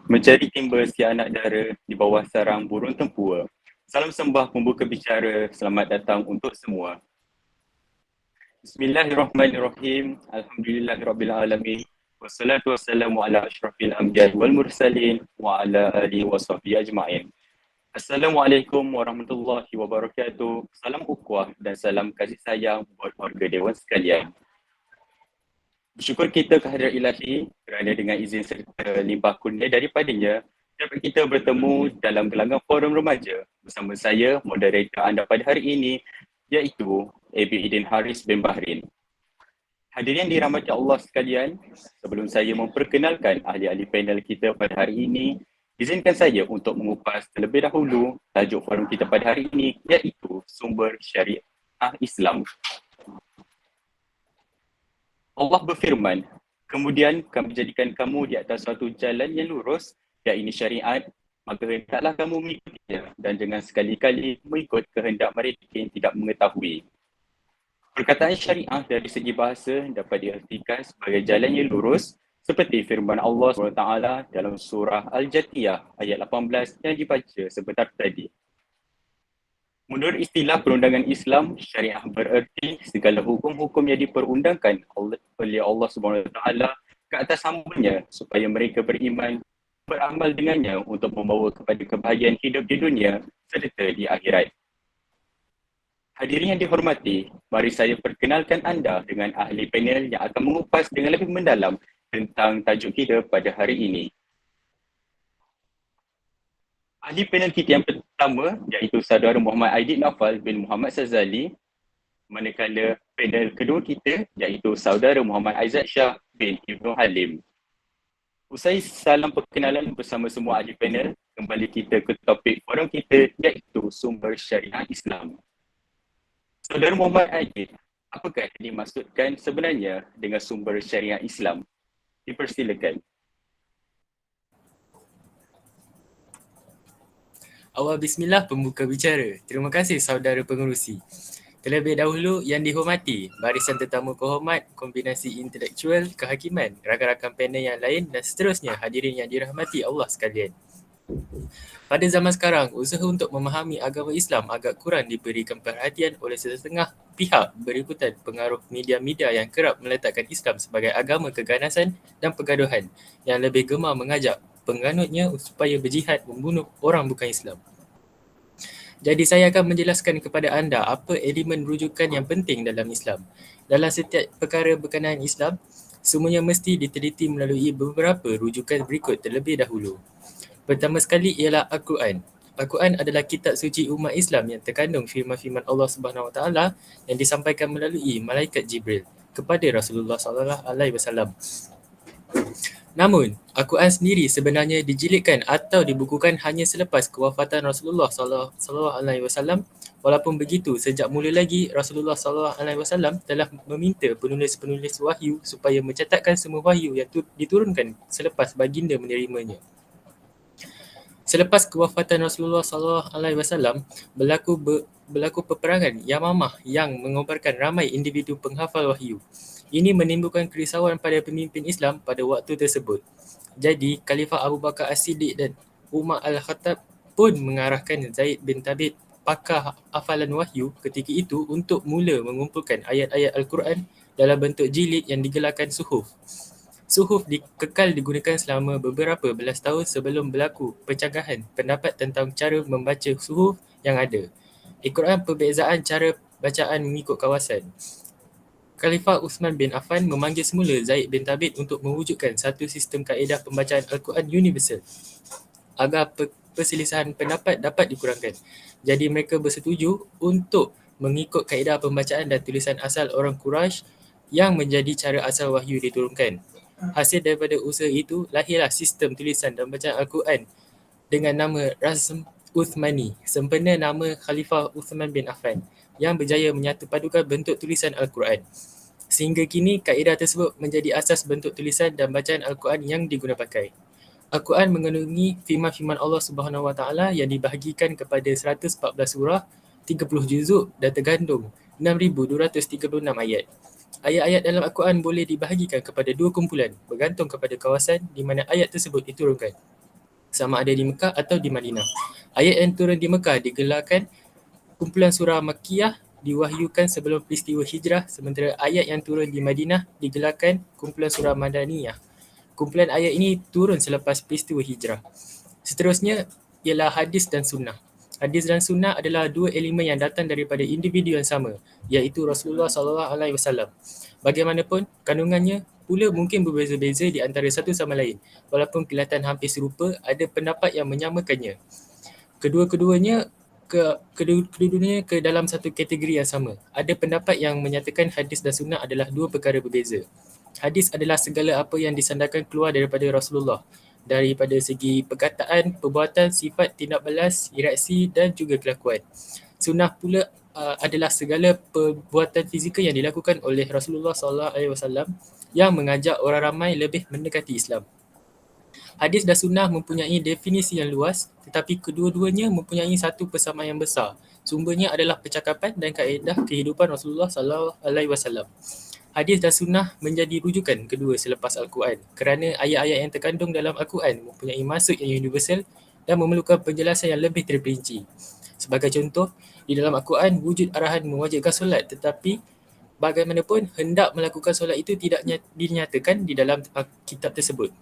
Menjadi timba si anak dara di bawah sarang burung tempua. Salam sembah pembuka bicara, selamat datang untuk semua. Bismillahirrahmanirrahim. Alhamdulillahirrabbilalamin. Wassalatu wassalamu ala asyrafil anbiya wal mursalin wa ala alihi wa sahbihi ajma'in. Assalamualaikum warahmatullahi wabarakatuh. Salam ukhuwah dan salam kasih sayang buat warga Dewan sekalian. Bersyukur kita kehadirat ilahi kerana dengan izin serta limpah kurnia daripadanya dapat kita bertemu dalam gelanggang forum remaja bersama saya, moderator anda pada hari ini iaitu AB Idin Haris bin Bahrin. Hadirin dirahmati Allah sekalian, sebelum saya memperkenalkan ahli-ahli panel kita pada hari ini, izinkan saya untuk mengupas terlebih dahulu tajuk forum kita pada hari ini iaitu sumber syariah Islam. Allah berfirman, kemudian kami jadikan kamu di atas suatu jalan yang lurus, dan ini syariat, maka hendaklah kamu mengikutinya dan jangan sekali-kali mengikut kehendak mereka yang tidak mengetahui. Perkataan syariah dari segi bahasa dapat diartikan sebagai jalan yang lurus seperti firman Allah SWT dalam surah Al-Jathiyah ayat 18 yang dibaca sebentar tadi. Menurut istilah perundangan Islam, syariah bererti segala hukum-hukum yang diperundangkan oleh Allah SWT ke atas hamba-Nya supaya mereka beriman, beramal dengannya untuk membawa kepada kebahagiaan hidup di dunia serta di akhirat. Hadirin yang dihormati, mari saya perkenalkan anda dengan ahli panel yang akan mengupas dengan lebih mendalam tentang tajuk kita pada hari ini. Ahli panel kita yang pertama iaitu saudara Muhammad Aidit Naufal bin Muhammad Sazali, manakala panel kedua kita iaitu saudara Muhammad Aizat Shah bin Ibnu Halim. Usai salam perkenalan bersama semua ahli panel, kembali kita ke topik forum kita iaitu sumber syariah Islam. Saudara Muhammad Aidit, apakah yang dimaksudkan sebenarnya dengan sumber syariah Islam? Dipersilakan. Awal bismillah pembuka bicara. Terima kasih saudara pengerusi. Terlebih dahulu yang dihormati, barisan tetamu kehormat, kombinasi intelektual, kehakiman, rakan-rakan panel yang lain dan seterusnya hadirin yang dirahmati Allah sekalian. Pada zaman sekarang, usaha untuk memahami agama Islam agak kurang diberikan perhatian oleh setengah pihak berikutan pengaruh media-media yang kerap meletakkan Islam sebagai agama keganasan dan pergaduhan yang lebih gemar mengajak penganutnya supaya berjihad membunuh orang bukan Islam. Jadi saya akan menjelaskan kepada anda apa elemen rujukan yang penting dalam Islam. Dalam setiap perkara berkenaan Islam, semuanya mesti diteliti melalui beberapa rujukan berikut terlebih dahulu. Pertama sekali ialah Al-Quran. Al-Quran adalah kitab suci umat Islam yang terkandung firman-firman Allah Subhanahu Wa Taala yang disampaikan melalui malaikat Jibril kepada Rasulullah Sallallahu Alaihi Wasallam. Namun, Al-Quran sendiri sebenarnya dijilidkan atau dibukukan hanya selepas kewafatan Rasulullah Sallallahu Alaihi Wasallam. Walaupun begitu, sejak mula lagi Rasulullah Sallallahu Alaihi Wasallam telah meminta penulis-penulis wahyu supaya mencatatkan semua wahyu yang diturunkan selepas baginda menerimanya. Selepas kewafatan Rasulullah SAW, berlaku peperangan Yamamah yang mengobarkan ramai individu penghafal wahyu. Ini menimbulkan kerisauan pada pemimpin Islam pada waktu tersebut. Jadi, Khalifah Abu Bakar As-Siddiq dan Umar Al-Khattab pun mengarahkan Zaid bin Thabit, pakar hafalan wahyu ketika itu untuk mula mengumpulkan ayat-ayat Al-Quran dalam bentuk jilid yang digelarkan suhuf. Suhuf kekal digunakan selama beberapa belas tahun sebelum berlaku pencanggahan pendapat tentang cara membaca suhuf yang ada. Ikutkan perbezaan cara bacaan mengikut kawasan. Khalifah Uthman bin Affan memanggil semula Zaid bin Thabit untuk mewujudkan satu sistem kaedah pembacaan Al-Quran universal agar perselisihan pendapat dapat dikurangkan. Jadi mereka bersetuju untuk mengikut kaedah pembacaan dan tulisan asal orang Quraisy yang menjadi cara asal wahyu diturunkan. Hasil daripada usaha itu, lahirlah sistem tulisan dan bacaan Al-Quran dengan nama Razm Uthmani, sempena nama Khalifah Uthman bin Affan, yang berjaya menyatu padukan bentuk tulisan Al-Quran. Sehingga kini, kaedah tersebut menjadi asas bentuk tulisan dan bacaan Al-Quran yang digunakan pakai. Al-Quran mengandungi firman-firman Allah Subhanahu Wa Taala yang dibahagikan kepada 114 surah, 30 juzuk dan tergandung 6,236 ayat. Ayat-ayat dalam Al-Quran boleh dibahagikan kepada dua kumpulan bergantung kepada kawasan di mana ayat tersebut diturunkan. sama ada di Mekah atau di Madinah. Ayat yang turun di Mekah digelarkan kumpulan surah Makkiyah diwahyukan sebelum peristiwa hijrah, sementara ayat yang turun di Madinah digelarkan kumpulan surah Madaniyah. Kumpulan ayat ini turun selepas peristiwa hijrah. Seterusnya ialah hadis dan sunnah. Hadis dan sunnah adalah dua elemen yang datang daripada individu yang sama, iaitu Rasulullah SAW. Bagaimanapun, kandungannya pula mungkin berbeza-beza di antara satu sama lain. Walaupun kelihatan hampir serupa, ada pendapat yang menyamakannya. Kedua-duanya ke dalam satu kategori yang sama. Ada pendapat yang menyatakan hadis dan sunnah adalah dua perkara berbeza. Hadis adalah segala apa yang disandarkan keluar daripada Rasulullah, daripada segi perkataan, perbuatan, sifat, tindak balas, reaksi dan juga kelakuan. Sunnah pula adalah segala perbuatan fizikal yang dilakukan oleh Rasulullah SAW yang mengajak orang ramai lebih mendekati Islam. Hadis dan sunnah mempunyai definisi yang luas, tetapi kedua-duanya mempunyai satu persamaan yang besar. Sumbernya adalah percakapan dan kaedah kehidupan Rasulullah SAW. Hadis dan sunnah menjadi rujukan kedua selepas Al-Quran kerana ayat-ayat yang terkandung dalam Al-Quran mempunyai maksud yang universal dan memerlukan penjelasan yang lebih terperinci. Sebagai contoh, di dalam Al-Quran wujud arahan mewajibkan solat, tetapi bagaimanapun hendak melakukan solat itu tidak dinyatakan di dalam kitab tersebut.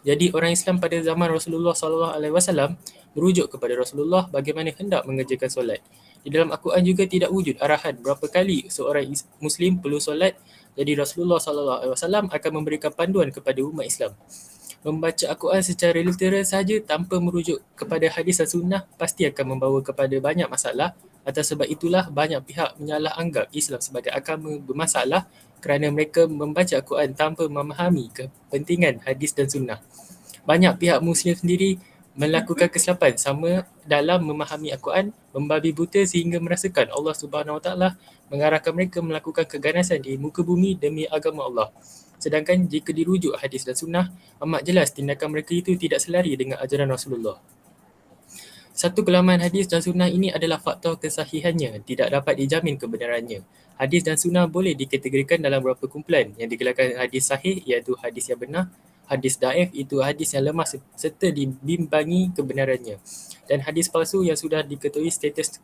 Jadi orang Islam pada zaman Rasulullah SAW merujuk kepada Rasulullah bagaimana hendak mengerjakan solat. Di dalam Al-Quran juga tidak wujud arahan berapa kali seorang Muslim perlu solat, jadi Rasulullah SAW akan memberikan panduan kepada umat Islam. Membaca Al-Quran secara literal sahaja tanpa merujuk kepada hadis dan sunnah pasti akan membawa kepada banyak masalah. Atas sebab itulah banyak pihak menyalah anggap Islam sebagai agama bermasalah kerana mereka membaca Al-Quran tanpa memahami kepentingan hadis dan sunnah. Banyak pihak Muslim sendiri melakukan kesilapan sama dalam memahami Al-Quran, membabi buta sehingga merasakan Allah Subhanahu Wa Taala mengarahkan mereka melakukan keganasan di muka bumi demi agama Allah. Sedangkan jika dirujuk hadis dan sunnah, amat jelas tindakan mereka itu tidak selari dengan ajaran Rasulullah. Satu kelemahan hadis dan sunnah ini adalah faktor kesahihannya, tidak dapat dijamin kebenarannya. Hadis dan sunnah boleh dikategorikan dalam beberapa kumpulan yang digelarkan hadis sahih iaitu hadis yang benar, hadis daif itu hadis yang lemah serta dibimbangi kebenarannya, dan hadis palsu yang sudah diketahui status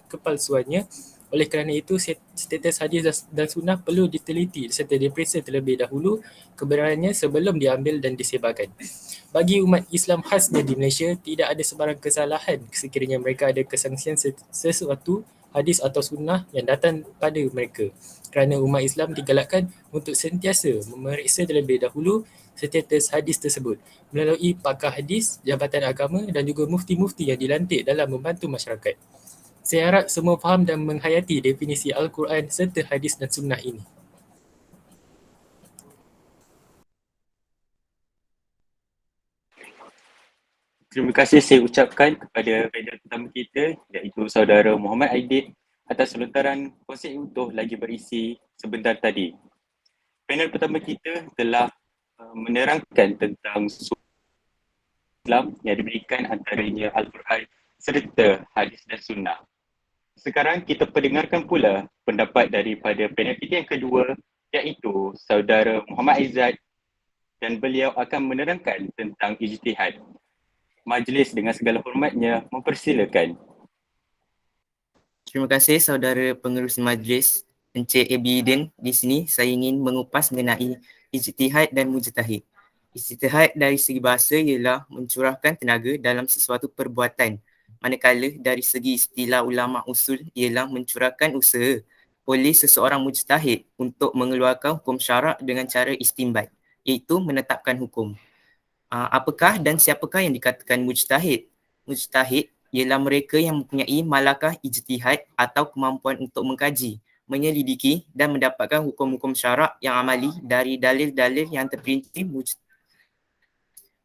kepalsuannya. Oleh kerana itu, status hadis dan sunnah perlu diteliti serta diperiksa terlebih dahulu kebenarannya sebelum diambil dan disebarkan. Bagi umat Islam khasnya di Malaysia, tidak ada sebarang kesalahan sekiranya mereka ada kesangsian sesuatu hadis atau sunnah yang datang pada mereka, kerana umat Islam digalakkan untuk sentiasa memeriksa terlebih dahulu status hadis tersebut melalui pakar hadis, jabatan agama dan juga mufti-mufti yang dilantik dalam membantu masyarakat. Saya harap semua faham dan menghayati definisi Al-Quran serta hadis dan sunnah ini. Terima kasih saya ucapkan kepada panel pertama kita iaitu saudara Muhammad Aidit atas lontaran konsep utuh lagi berisi sebentar tadi. Panel pertama kita telah menerangkan tentang Islam yang diberikan antaranya Al-Quran serta hadis dan sunnah. Sekarang kita perdengarkan pula pendapat daripada panel kita yang kedua iaitu saudara Muhammad Aizat dan beliau akan menerangkan tentang ijtihad. Majlis dengan segala hormatnya mempersilakan. Terima kasih saudara pengerusi majlis Encik Abidin. Di sini saya ingin mengupas mengenai ijtihad dan mujtahid. Ijtihad dari segi bahasa ialah mencurahkan tenaga dalam sesuatu perbuatan. Manakala dari segi istilah ulama usul ialah mencurahkan usaha oleh seseorang mujtahid untuk mengeluarkan hukum syarak dengan cara istinbat, iaitu menetapkan hukum. Apakah dan siapakah yang dikatakan mujtahid? Mujtahid ialah mereka yang mempunyai malakah ijtihad atau kemampuan untuk mengkaji, menyelidiki dan mendapatkan hukum-hukum syarak yang amali dari dalil-dalil yang terperinci.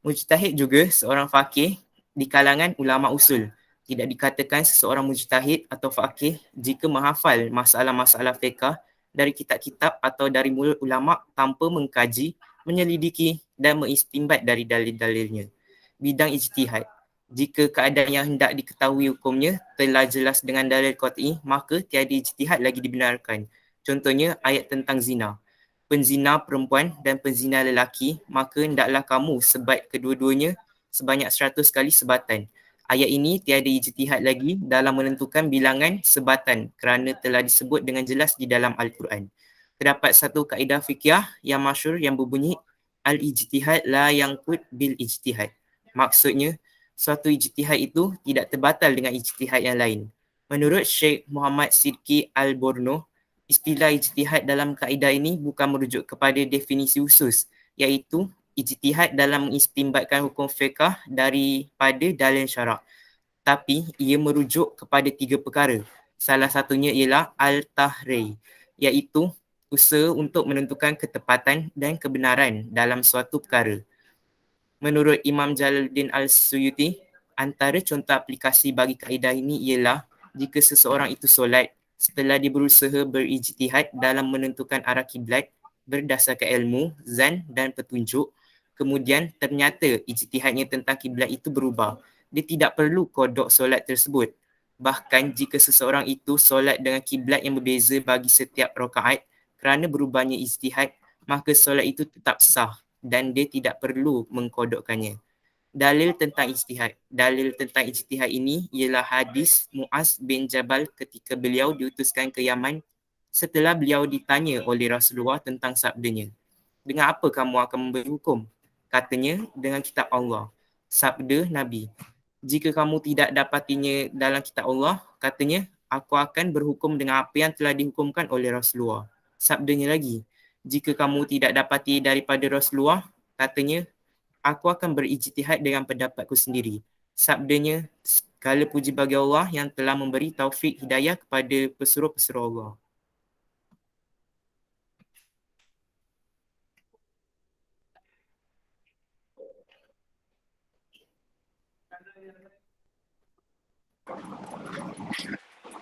Mujtahid juga seorang faqih di kalangan ulama usul. Tidak dikatakan seseorang mujtahid atau faqih jika menghafal masalah-masalah fiqh dari kitab-kitab atau dari mulut ulama tanpa mengkaji, menyelidiki dan mengistinbat dari dalil-dalilnya. Bidang ijtihad. Jika keadaan yang hendak diketahui hukumnya telah jelas dengan dalil qat'i, maka tiada ijtihad lagi dibenarkan. Contohnya ayat tentang zina. Penzina perempuan dan penzina lelaki, maka hendaklah kamu sebat kedua-duanya sebanyak 100 kali sebatan. Ayat ini tiada ijtihad lagi dalam menentukan bilangan sebatan kerana telah disebut dengan jelas di dalam Al-Quran. Terdapat satu kaedah fiqh yang masyhur yang berbunyi al-ijtihad la yanqud bil ijtihad. Maksudnya, suatu ijtihad itu tidak terbatal dengan ijtihad yang lain. Menurut Syekh Muhammad Sidki Al-Borno, istilah ijtihad dalam kaedah ini bukan merujuk kepada definisi khusus, iaitu ijtihad dalam mengistimbatkan hukum fiqh daripada dalil syarak. Tapi ia merujuk kepada 3 perkara. Salah satunya ialah al-tahri, iaitu usaha untuk menentukan ketepatan dan kebenaran dalam suatu perkara. Menurut Imam Jalaluddin Al-Suyuti, antara contoh aplikasi bagi kaedah ini ialah jika seseorang itu solat, setelah dia berusaha berijtihad dalam menentukan arah kiblat berdasarkan ilmu, zan dan petunjuk, kemudian ternyata ijtihadnya tentang kiblat itu berubah. Dia tidak perlu kodok solat tersebut. Bahkan jika seseorang itu solat dengan kiblat yang berbeza bagi setiap rakaat, kerana berubahnya ijtihad, maka solat itu tetap sah dan dia tidak perlu mengkodokkannya. Dalil tentang ijtihad ini ialah hadis Muaz bin Jabal ketika beliau diutuskan ke Yaman setelah beliau ditanya oleh Rasulullah tentang sabdanya. Dengan apa kamu akan memberi hukum? Katanya, dengan kitab Allah. Sabda Nabi, jika kamu tidak dapatinya dalam kitab Allah, katanya, aku akan berhukum dengan apa yang telah dihukumkan oleh Rasulullah. Sabdanya lagi, jika kamu tidak dapati daripada Rasulullah, katanya, aku akan berijtihad dengan pendapatku sendiri. Sabdanya, segala puji bagi Allah yang telah memberi taufik hidayah kepada pesuruh-pesuruh Allah.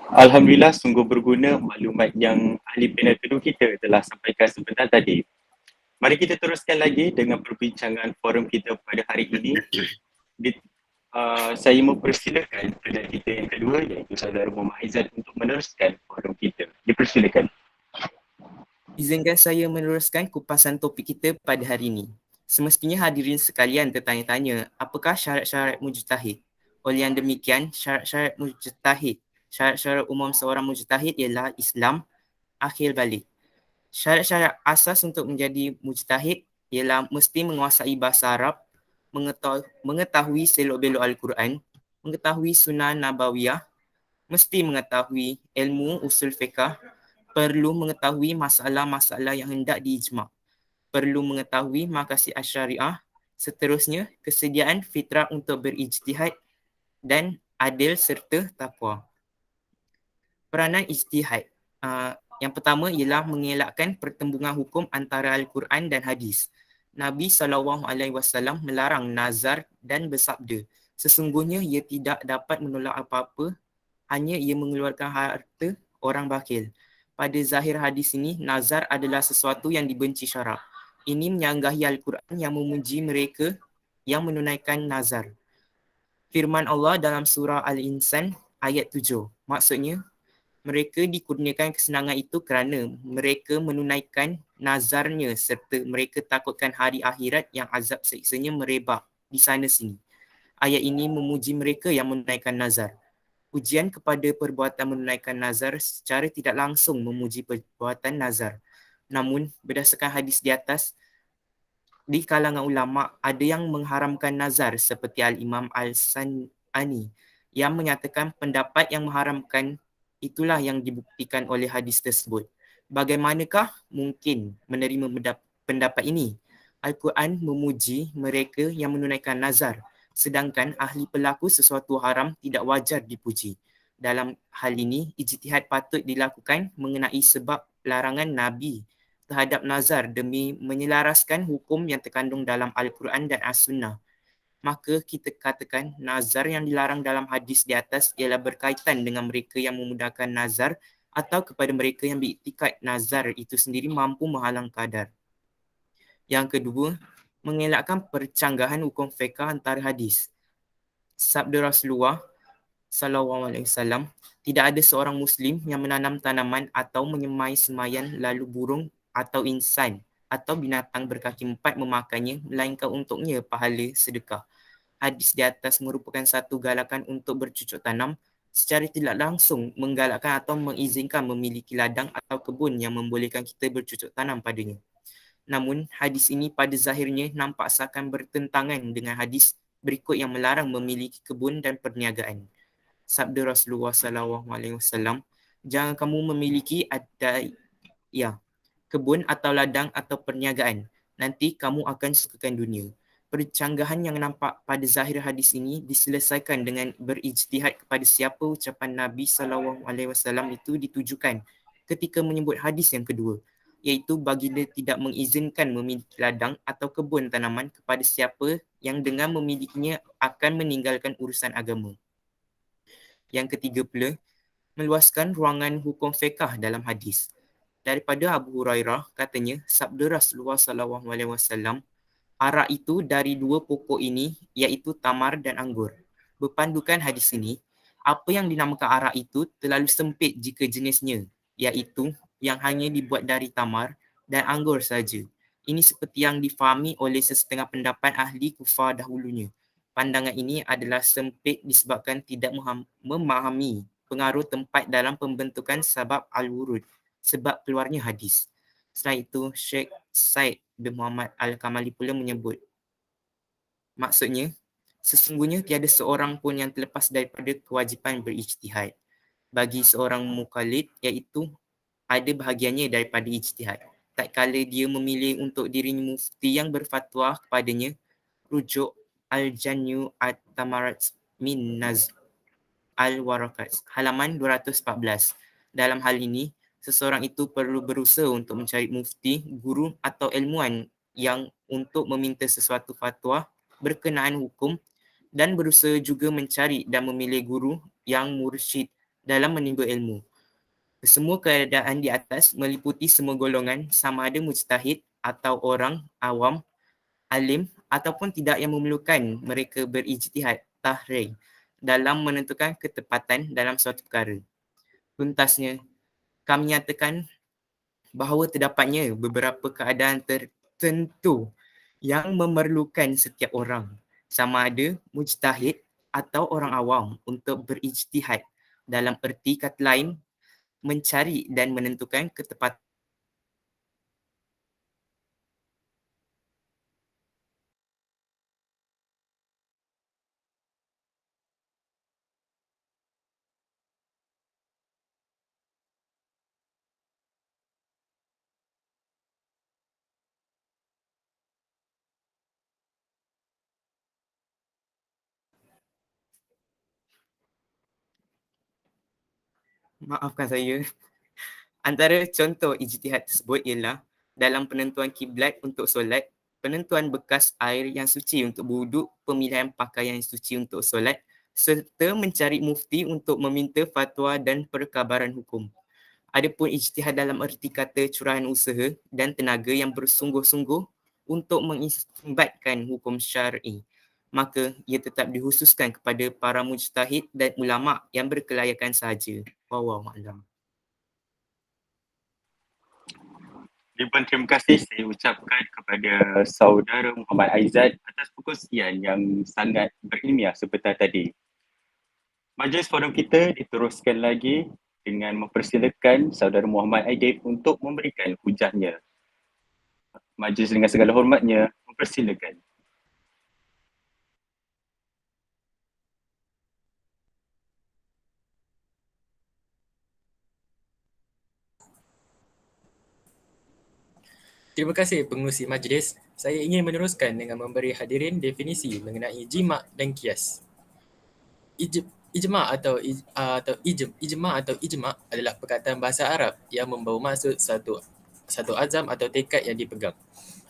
Alhamdulillah, sungguh berguna maklumat yang ahli panel kedua kita telah sampaikan sebentar tadi. Mari kita teruskan lagi dengan perbincangan forum kita pada hari ini. Saya mempersilakan panel kita yang kedua, iaitu Saudara Muhammad Aizat, untuk meneruskan forum kita. Dipersilakan. Izinkan saya meneruskan kupasan topik kita pada hari ini. Semestinya hadirin sekalian tertanya-tanya, apakah syarat-syarat mujtahid? Oleh yang demikian, syarat-syarat umum seorang mujtahid ialah Islam, akhir balik. Syarat-syarat asas untuk menjadi mujtahid ialah mesti menguasai bahasa Arab, mengetahui selok-belok Al-Quran, mengetahui sunnah nabawiyah, mesti mengetahui ilmu usul fiqh, perlu mengetahui masalah-masalah yang hendak diijma', perlu mengetahui maqasid asy-syariah, seterusnya kesediaan fitrah untuk berijtihad dan adil serta taqwa. Peranan ijtihad. Yang pertama ialah mengelakkan pertembungan hukum antara Al-Quran dan hadis. Nabi SAW melarang nazar dan bersabda, sesungguhnya ia tidak dapat menolak apa-apa, hanya ia mengeluarkan harta orang bakil. Pada zahir hadis ini, nazar adalah sesuatu yang dibenci syarak. Ini menyanggahi Al-Quran yang memuji mereka yang menunaikan nazar. Firman Allah dalam surah Al-Insan ayat 7. Maksudnya, mereka dikurniakan kesenangan itu kerana mereka menunaikan nazarnya serta mereka takutkan hari akhirat yang azab siksanya merebak di sana sini. Ayat ini memuji mereka yang menunaikan nazar. Pujian kepada perbuatan menunaikan nazar secara tidak langsung memuji perbuatan nazar. Namun, berdasarkan hadis di atas, di kalangan ulama ada yang mengharamkan nazar seperti Al-Imam Al-San'ani yang menyatakan pendapat yang mengharamkan itulah yang dibuktikan oleh hadis tersebut. Bagaimanakah mungkin menerima pendapat ini? Al-Quran memuji mereka yang menunaikan nazar, sedangkan ahli pelaku sesuatu haram tidak wajar dipuji. Dalam hal ini, ijtihad patut dilakukan mengenai sebab larangan Nabi terhadap nazar demi menyelaraskan hukum yang terkandung dalam Al-Quran dan As-Sunnah. Maka kita katakan nazar yang dilarang dalam hadis di atas ialah berkaitan dengan mereka yang memudahkan nazar atau kepada mereka yang beriktikad nazar itu sendiri mampu menghalang qadar. Yang kedua, mengelakkan percanggahan hukum fiqh antara hadis. Sabda Rasulullah SAW, tidak ada seorang Muslim yang menanam tanaman atau menyemai semayan lalu burung atau insan atau binatang berkaki 4 memakannya, melainkan untuknya pahala sedekah. hadis di atas merupakan satu galakan untuk bercucuk tanam, secara tidak langsung menggalakkan atau mengizinkan memiliki ladang atau kebun yang membolehkan kita bercucuk tanam padanya. Namun, hadis ini pada zahirnya nampak seakan bertentangan dengan hadis berikut yang melarang memiliki kebun dan perniagaan. Sabda Rasulullah SAW, jangan kamu memiliki kebun atau ladang atau perniagaan. Nanti kamu akan sukakan dunia. Percanggahan yang nampak pada zahir hadis ini diselesaikan dengan berijtihad kepada siapa ucapan Nabi SAW itu ditujukan ketika menyebut hadis yang kedua, iaitu baginda tidak mengizinkan memiliki ladang atau kebun tanaman kepada siapa yang dengan memilikinya akan meninggalkan urusan agama. Yang ketiga pula, meluaskan ruangan hukum fiqh dalam hadis. Daripada Abu Hurairah, katanya, sabda Rasulullah SAW, arak itu dari dua pokok ini, iaitu tamar dan anggur. Berpandukan hadis ini, apa yang dinamakan arak itu terlalu sempit jika jenisnya, iaitu yang hanya dibuat dari tamar dan anggur saja. Ini seperti yang difahami oleh sesetengah pendapat ahli kufar dahulunya. Pandangan ini adalah sempit disebabkan tidak memahami pengaruh tempat dalam pembentukan sabab al-wurud, sebab keluarnya hadis. Selain itu, Syekh Said bin Muhammad Al-Kamali pula menyebut, maksudnya, sesungguhnya tiada seorang pun yang terlepas daripada kewajipan berijtihad. Bagi seorang mukallid, iaitu ada bahagiannya daripada ijtihad. Tak kala dia memilih untuk dirinya mufti yang berfatwa kepadanya, rujuk Al-Janyu At-Tamarat min Naz Al-Warakat, halaman 214. Dalam hal ini, seseorang itu perlu berusaha untuk mencari mufti, guru atau ilmuwan yang untuk meminta sesuatu fatwa berkenaan hukum dan berusaha juga mencari dan memilih guru yang mursyid dalam menimba ilmu. Semua keadaan di atas meliputi semua golongan sama ada mujtahid atau orang awam, alim ataupun tidak yang memerlukan mereka berijtihad tahrir dalam menentukan ketepatan dalam suatu perkara. Tuntasnya, kami nyatakan bahawa terdapatnya beberapa keadaan tertentu yang memerlukan setiap orang, sama ada mujtahid atau orang awam, untuk berijtihad, dalam erti kata lain, mencari dan menentukan ketepatan. Maafkan saya. Antara contoh ijtihad tersebut ialah dalam penentuan kiblat untuk solat, penentuan bekas air yang suci untuk berwuduk, pemilihan pakaian yang suci untuk solat, serta mencari mufti untuk meminta fatwa dan perkabaran hukum. Adapun ijtihad dalam erti kata curahan usaha dan tenaga yang bersungguh-sungguh untuk mengistimbatkan hukum syar'i, maka ia tetap dikhususkan kepada para mujtahid dan ulama yang berkelayakan sahaja. Wallahu a'lam. Ribuan terima kasih saya ucapkan kepada saudara Muhammad Aizat atas perkongsian yang sangat berilmiah seperti tadi. Majlis forum kita diteruskan lagi dengan mempersilakan saudara Muhammad Aidil untuk memberikan hujahnya. Majlis dengan segala hormatnya mempersilakan. Terima kasih pengerusi majlis. Saya ingin meneruskan dengan memberi hadirin definisi mengenai jima' dan kias. Ijma' atau ijma' adalah perkataan bahasa Arab yang membawa maksud satu azam atau tekad yang dipegang.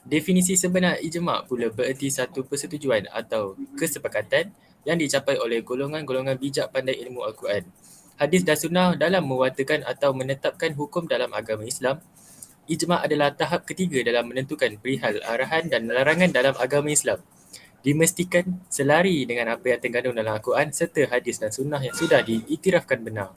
Definisi sebenar ijma' pula bererti satu persetujuan atau kesepakatan yang dicapai oleh golongan-golongan bijak pandai ilmu Al-Quran, hadis dan sunnah dalam mewartakan atau menetapkan hukum dalam agama Islam. Ijma' adalah tahap ketiga dalam menentukan perihal arahan dan larangan dalam agama Islam. Dimestikan selari dengan apa yang terkandung dalam Al-Quran serta hadis dan sunnah yang sudah diiktirafkan benar.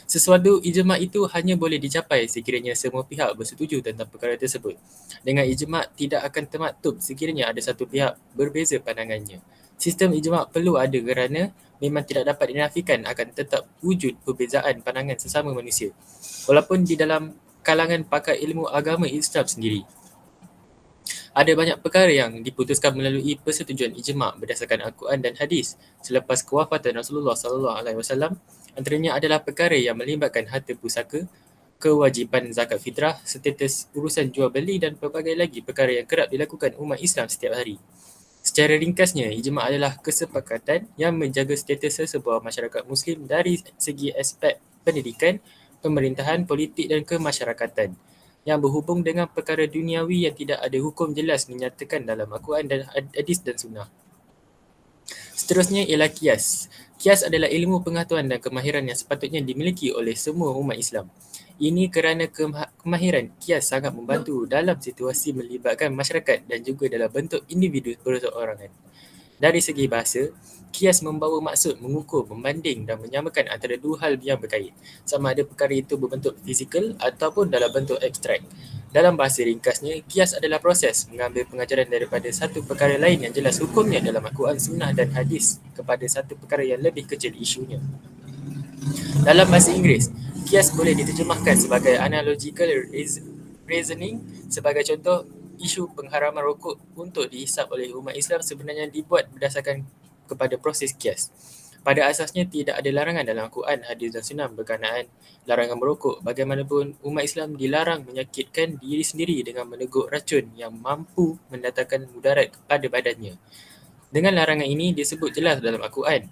Sesuatu ijma' itu hanya boleh dicapai sekiranya semua pihak bersetuju tentang perkara tersebut. Dengan ijma' tidak akan termaktub sekiranya ada satu pihak berbeza pandangannya. Sistem ijma' perlu ada kerana memang tidak dapat dinafikan akan tetap wujud perbezaan pandangan sesama manusia, walaupun di dalam kalangan pakar ilmu agama Islam sendiri. Ada banyak perkara yang diputuskan melalui persetujuan ijma' berdasarkan Al-Quran dan hadis selepas kewafatan Rasulullah SAW. Antaranya adalah perkara yang melibatkan harta pusaka, kewajipan zakat fitrah, status urusan jual beli dan pelbagai lagi perkara yang kerap dilakukan umat Islam setiap hari. Secara ringkasnya, ijma' adalah kesepakatan yang menjaga status sesebuah masyarakat Muslim dari segi aspek pendidikan, pemerintahan, politik dan kemasyarakatan yang berhubung dengan perkara duniawi yang tidak ada hukum jelas menyatakan dalam Al-Quran dan hadis dan sunnah. Seterusnya ialah kias. Kias adalah ilmu pengetahuan dan kemahiran yang sepatutnya dimiliki oleh semua umat Islam. Ini kerana kemahiran kias sangat membantu dalam situasi melibatkan masyarakat dan juga dalam bentuk individu perorangan. Dari segi bahasa, kias membawa maksud mengukur, membanding dan menyamakan antara dua hal yang berkait, sama ada perkara itu berbentuk fizikal ataupun dalam bentuk abstrak. Dalam bahasa ringkasnya, kias adalah proses mengambil pengajaran daripada satu perkara lain yang jelas hukumnya dalam Al-Quran, Sunnah dan Hadis kepada satu perkara yang lebih kecil isunya. Dalam bahasa Inggeris, kias boleh diterjemahkan sebagai analogical reasoning. Sebagai contoh, isu pengharaman rokok untuk dihisap oleh umat Islam sebenarnya dibuat berdasarkan kepada proses kias. Pada asasnya tidak ada larangan dalam Al-Quran, hadis dan sunnah berkenaan larangan merokok. Bagaimanapun, umat Islam dilarang menyakitkan diri sendiri dengan meneguk racun yang mampu mendatangkan mudarat kepada badannya. Dengan larangan ini disebut jelas dalam Al-Quran.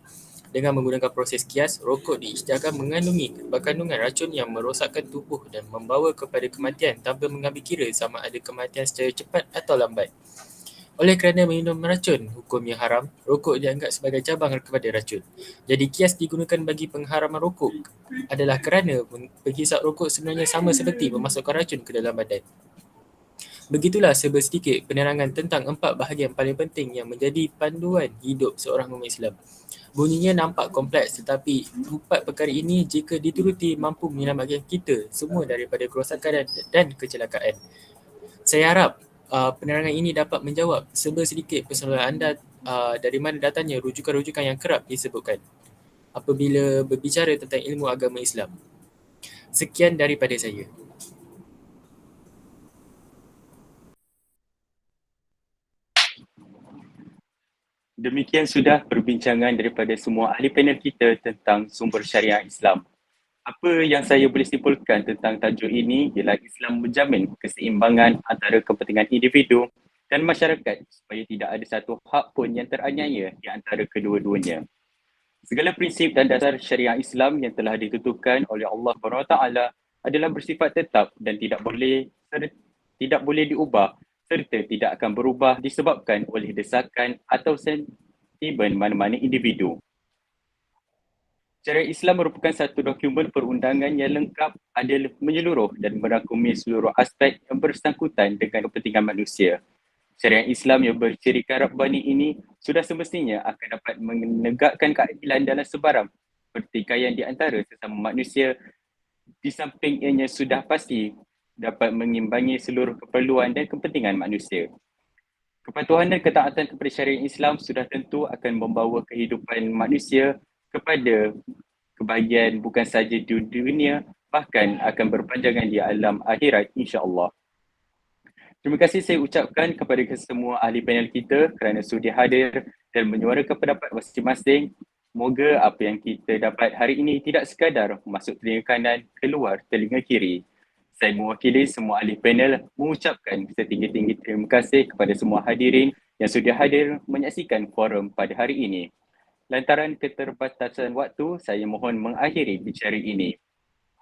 Dengan menggunakan proses kias, rokok diisytiharkan mengandungi kandungan racun yang merosakkan tubuh dan membawa kepada kematian tanpa mengambil kira sama ada kematian secara cepat atau lambat. Oleh kerana minum racun hukumnya haram, rokok dianggap sebagai cabang kepada racun. Jadi kias digunakan bagi pengharaman rokok adalah kerana penghisap rokok sebenarnya sama seperti memasukkan racun ke dalam badan. Begitulah sedikit penerangan tentang 4 bahagian paling penting yang menjadi panduan hidup seorang umat Islam. Bunyinya nampak kompleks, tetapi 4 perkara ini jika dituruti mampu menyelamatkan kita semua daripada kerosakan dan kecelakaan. Saya harap penerangan ini dapat menjawab sedikit persoalan anda dari mana datangnya rujukan-rujukan yang kerap disebutkan apabila berbicara tentang ilmu agama Islam. Sekian daripada saya. Demikian sudah perbincangan daripada semua ahli panel kita tentang sumber syariah Islam. Apa yang saya boleh simpulkan tentang tajuk ini ialah Islam menjamin keseimbangan antara kepentingan individu dan masyarakat supaya tidak ada satu hak pun yang teraniaya di antara kedua-duanya. Segala prinsip dan dasar syariah Islam yang telah ditentukan oleh Allah SWT adalah bersifat tetap dan tidak boleh diubah serta tidak akan berubah disebabkan oleh desakan atau sentimen mana-mana individu. Syariat Islam merupakan satu dokumen perundangan yang lengkap, adil, menyeluruh dan merangkumi seluruh aspek yang bersangkutan dengan kepentingan manusia. Syariat Islam yang bercirikan Rabbani ini sudah semestinya akan dapat menegakkan keadilan dalam sebarang pertikaian di antara sesama manusia, di samping ianya sudah pasti dapat mengimbangi seluruh keperluan dan kepentingan manusia. Kepatuhan dan ketaatan kepada syariat Islam sudah tentu akan membawa kehidupan manusia kepada kebahagiaan bukan sahaja di dunia, bahkan akan berpanjangan di alam akhirat insya-Allah. Terima kasih saya ucapkan kepada semua ahli panel kita kerana sudi hadir dan menyuarakan pendapat masing-masing. Moga apa yang kita dapat hari ini tidak sekadar masuk telinga kanan, keluar telinga kiri. Saya mewakili semua ahli panel mengucapkan setinggi-tinggi terima kasih kepada semua hadirin yang sudah hadir menyaksikan forum pada hari ini. Lantaran keterbatasan waktu, saya mohon mengakhiri bicara ini.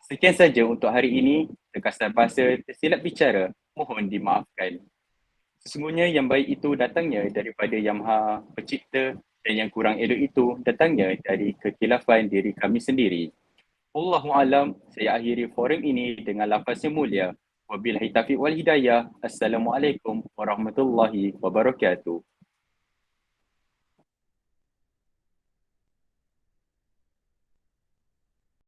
Sekian saja untuk hari ini. Terkasar bahasa tersilap bicara, mohon dimaafkan. Sesungguhnya yang baik itu datangnya daripada Yang Maha Pencipta dan yang kurang elok itu datangnya dari kekhilafan diri kami sendiri. Wallahu alam, saya akhiri forum ini dengan lafaz yang mulia. Wabillahi taufiq wal hidayah. Assalamualaikum warahmatullahi wabarakatuh.